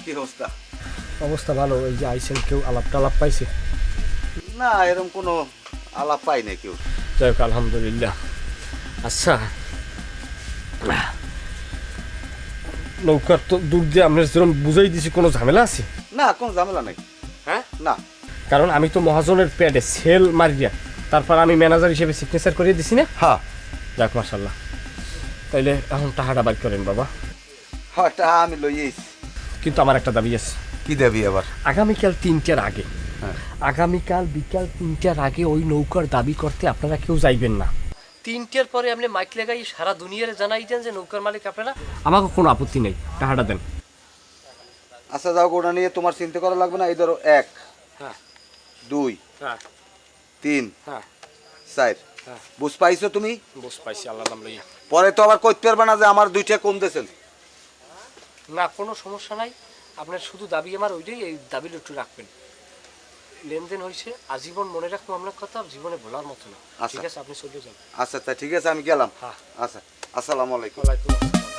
কি অবস্থা? অবস্থা ভালো। এই যে আইসেন, কেউ আলাপ টালাপ পাইছে? না, এরকম কোনো আলাপ পাই না কেউ। যাই হোক, আলহামদুলিল্লাহ। আচ্ছা, নৌকার তো দূর দিয়ে আমরা যেরকম বুঝাই দিছি, কোনো ঝামেলা আছে? না, কোনো ঝামেলা নাই। হ্যাঁ, না। কারণ আমি তো মহাজনের প্যাডে সেল মারিয়া তারপর আমি ম্যানেজার হিসেবে সিগনেচার করিয়ে দিছি না। হ্যাঁ যাক, মাশাল্লাহ। তাইলে এখন টাকাটা বাইর করেন বাবা। হ্যাঁ, তা আমি লইয়েছি। কিন্তু আমার একটা দাবি আছে। কি দেবি আবার? আগামীকাল 3টার আগে, হ্যাঁ। আগামীকাল বিকাল 3টার আগে ওই নৌকার দাবি করতে আপনারা কেউ যাইবেন না। 3টার পরে আপনি মাইক লাগাই সারা দুনিয়ারে জানাই দেন যে নৌকার মালিক আপনারা। আমাকে কোনো আপত্তি নেই, টাকাটা দেন। আচ্ছা যাও, ওটা নিয়ে তোমার চিন্তা করা লাগবে না। এই ধরো 1, হ্যাঁ, 2, হ্যাঁ, 3, হ্যাঁ, 4। হ্যাঁ। বুঝ পাইছো তুমি? বুঝ পাইছি, আল্লাহ নাম লইয়া। পরে তো আবার কইতে পারবে না যে আমার 2টা কম দিয়েছেন। না, কোনো সমস্যা নাই। আপনার শুধু দাবি আমার ওইটাই, এই দাবিটা একটু রাখবেন। লেনদেন হয়েছে, আজীবন মনে রাখবো আপনার কথা, জীবনে ভোলার মতো না। ঠিক আছে, আপনি চলে যান। আচ্ছা, তা ঠিক আছে, আমি গেলাম। হ্যাঁ। আচ্ছা, আসসালামু আলাইকুম। ওয়ালাইকুম আসসালাম।